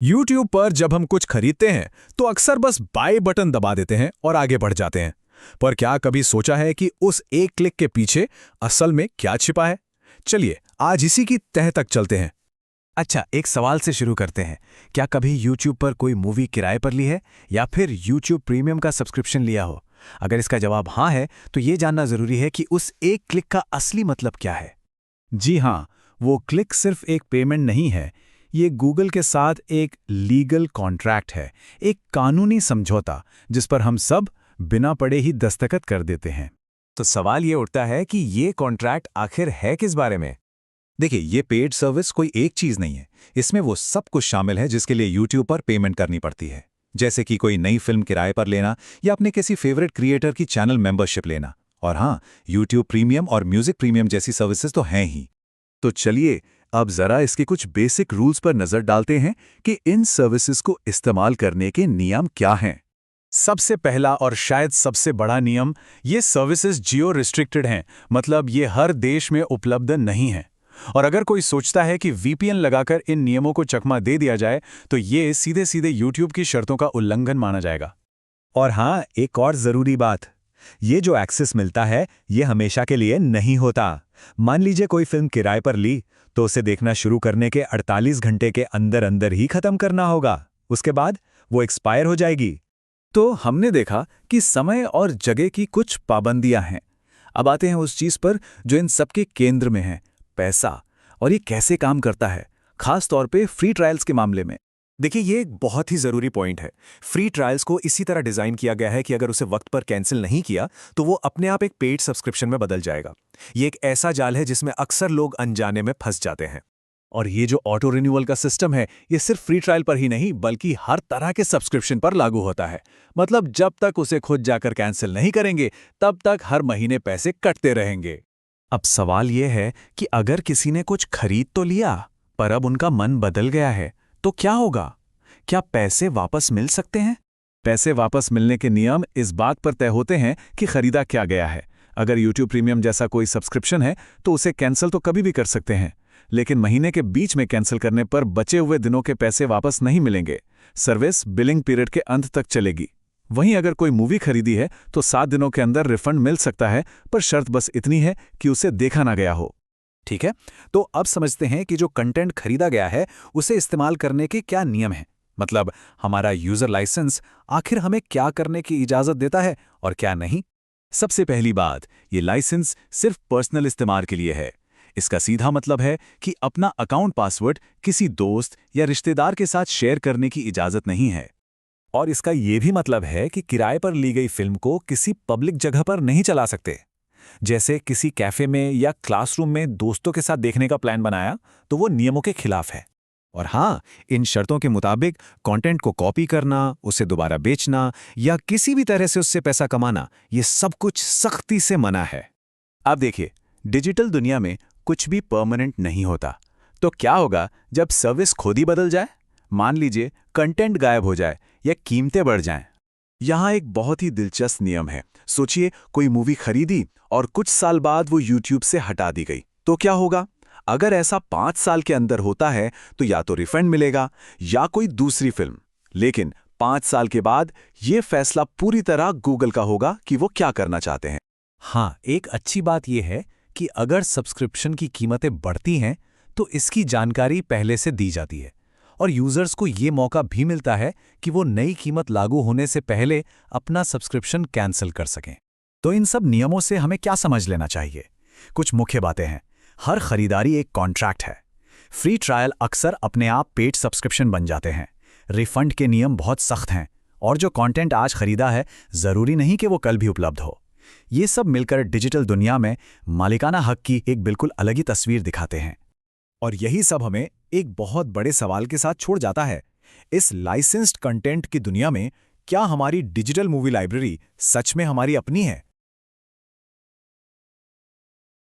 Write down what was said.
YouTube पर जब हम कुछ खरीदते हैं तो अक्सर बस बाय बटन दबा देते हैं और आगे बढ़ जाते हैं। पर क्या कभी सोचा है कि उस एक क्लिक के पीछे असल में क्या छिपा है? चलिए आज इसी की तह तक चलते हैं। अच्छा, एक सवाल से शुरू करते हैं। क्या कभी YouTube पर कोई मूवी किराए पर ली है या फिर YouTube प्रीमियम का सब्सक्रिप्शन लिया हो? अगर इसका जवाब हाँ है, तो ये जानना ज़रूरी है कि उस एक क्लिक का असली मतलब क्या है। जी हाँ, वो क्लिक सिर्फ एक पेमेंट नहीं है, ये गूगल के साथ एक लीगल कॉन्ट्रैक्ट है, एक कानूनी समझौता जिस पर हम सब बिना पढ़े ही दस्तखत कर देते हैं। तो सवाल ये उठता है कि ये कॉन्ट्रैक्ट आखिर है किस बारे में? देखिए, ये पेड सर्विस कोई एक चीज नहीं है। इसमें वो सब कुछ शामिल है जिसके लिए यूट्यूब पर पेमेंट करनी पड़ती है। जैसे कि कोई नई फिल्म किराए पर लेना या अपने किसी फेवरेट क्रिएटर की चैनल मेंबरशिप लेना। और हाँ, यूट्यूब प्रीमियम और म्यूजिक प्रीमियम जैसी सर्विसेज तो हैं ही। तो चलिए अब जरा इसके कुछ बेसिक रूल्स पर नजर डालते हैं कि इन सर्विसेज को इस्तेमाल करने के नियम क्या हैं। सबसे पहला और शायद सबसे बड़ा नियम, ये सर्विसेज जियो रिस्ट्रिक्टेड हैं, मतलब ये हर देश में उपलब्ध नहीं हैं। और अगर कोई सोचता है कि वीपीएन लगाकर इन नियमों को चकमा दे दिया जाए तो ये सीधे सीधे यूट्यूब की शर्तों का उल्लंघन माना जाएगा। और हाँ, एक और जरूरी बात, ये जो एक्सेस मिलता है ये हमेशा के लिए नहीं होता। मान लीजिए कोई फिल्म किराए पर ली तो उसे देखना शुरू करने के 48 घंटे के अंदर अंदर ही खत्म करना होगा। उसके बाद वो एक्सपायर हो जाएगी। तो हमने देखा कि समय और जगह की कुछ पाबंदियां हैं। अब आते हैं उस चीज पर जो इन सबके केंद्र में है, पैसा। और ये कैसे काम करता है, खास तौर पे फ्री ट्रायल्स के मामले में। देखिए, ये एक बहुत ही जरूरी पॉइंट है। फ्री ट्रायल्स को इसी तरह डिजाइन किया गया है कि अगर उसे वक्त पर कैंसिल नहीं किया तो वो अपने आप एक पेड सब्सक्रिप्शन में बदल जाएगा। ये एक ऐसा जाल है जिसमें अक्सर लोग अनजाने में फंस जाते हैं। और ये जो ऑटो रिन्यूअल का सिस्टम है, ये सिर्फ फ्री ट्रायल पर ही नहीं बल्कि हर तरह के सब्सक्रिप्शन पर लागू होता है। मतलब जब तक उसे खुद जाकर कैंसिल नहीं करेंगे तब तक हर महीने पैसे कटते रहेंगे। अब सवाल यह है कि अगर किसी ने कुछ खरीद तो लिया पर अब उनका मन बदल गया है तो क्या होगा? क्या पैसे वापस मिल सकते हैं? पैसे वापस मिलने के नियम इस बात पर तय होते हैं कि खरीदा क्या गया है। अगर YouTube प्रीमियम जैसा कोई सब्सक्रिप्शन है तो उसे कैंसिल तो कभी भी कर सकते हैं, लेकिन महीने के बीच में कैंसिल करने पर बचे हुए दिनों के पैसे वापस नहीं मिलेंगे। सर्विस बिलिंग पीरियड के अंत तक चलेगी। वहीं अगर कोई मूवी खरीदी है तो 7 दिनों के अंदर रिफंड मिल सकता है, पर शर्त बस इतनी है कि उसे देखा ना गया हो। ठीक है, तो अब समझते हैं कि जो कंटेंट खरीदा गया है उसे इस्तेमाल करने के क्या नियम हैं। मतलब हमारा यूजर लाइसेंस आखिर हमें क्या करने की इजाजत देता है और क्या नहीं। सबसे पहली बात, ये लाइसेंस सिर्फ पर्सनल इस्तेमाल के लिए है। इसका सीधा मतलब है कि अपना अकाउंट पासवर्ड किसी दोस्त या रिश्तेदार के साथ शेयर करने की इजाजत नहीं है। और इसका यह भी मतलब है कि किराए पर ली गई फिल्म को किसी पब्लिक जगह पर नहीं चला सकते। जैसे किसी कैफे में या क्लासरूम में दोस्तों के साथ देखने का प्लान बनाया तो वो नियमों के खिलाफ है। और हाँ, इन शर्तों के मुताबिक कंटेंट को कॉपी करना, उसे दोबारा बेचना या किसी भी तरह से उससे पैसा कमाना, ये सब कुछ सख्ती से मना है। अब देखिए, डिजिटल दुनिया में कुछ भी परमानेंट नहीं होता। तो क्या होगा जब सर्विस खुद ही बदल जाए? मान लीजिए कंटेंट गायब हो जाए या कीमतें बढ़ जाएं। यहाँ एक बहुत ही दिलचस्प नियम है। सोचिए, कोई मूवी खरीदी और कुछ साल बाद वो YouTube से हटा दी गई, तो क्या होगा? अगर ऐसा 5 साल के अंदर होता है तो या तो रिफंड मिलेगा या कोई दूसरी फिल्म। लेकिन 5 साल के बाद ये फैसला पूरी तरह गूगल का होगा कि वो क्या करना चाहते हैं। हाँ, एक अच्छी बात यह है कि अगर सब्सक्रिप्शन की कीमतें बढ़ती हैं तो इसकी जानकारी पहले से दी जाती है और यूजर्स को ये मौका भी मिलता है कि वो नई कीमत लागू होने से पहले अपना सब्सक्रिप्शन कैंसिल कर सकें। तो इन सब नियमों से हमें क्या समझ लेना चाहिए? कुछ मुख्य बातें हैं। हर खरीदारी एक कॉन्ट्रैक्ट है। फ्री ट्रायल अक्सर अपने आप पेड सब्सक्रिप्शन बन जाते हैं। रिफंड के नियम बहुत सख्त हैं और जो कंटेंट आज खरीदा है जरूरी नहीं कि वो कल भी उपलब्ध हो। ये सब मिलकर डिजिटल दुनिया में मालिकाना हक की एक बिल्कुल अलग ही तस्वीर दिखाते हैं। और यही सब हमें एक बहुत बड़े सवाल के साथ छोड़ जाता है। इस लाइसेंस्ड कंटेंट की दुनिया में क्या हमारी डिजिटल मूवी लाइब्रेरी सच में हमारी अपनी है,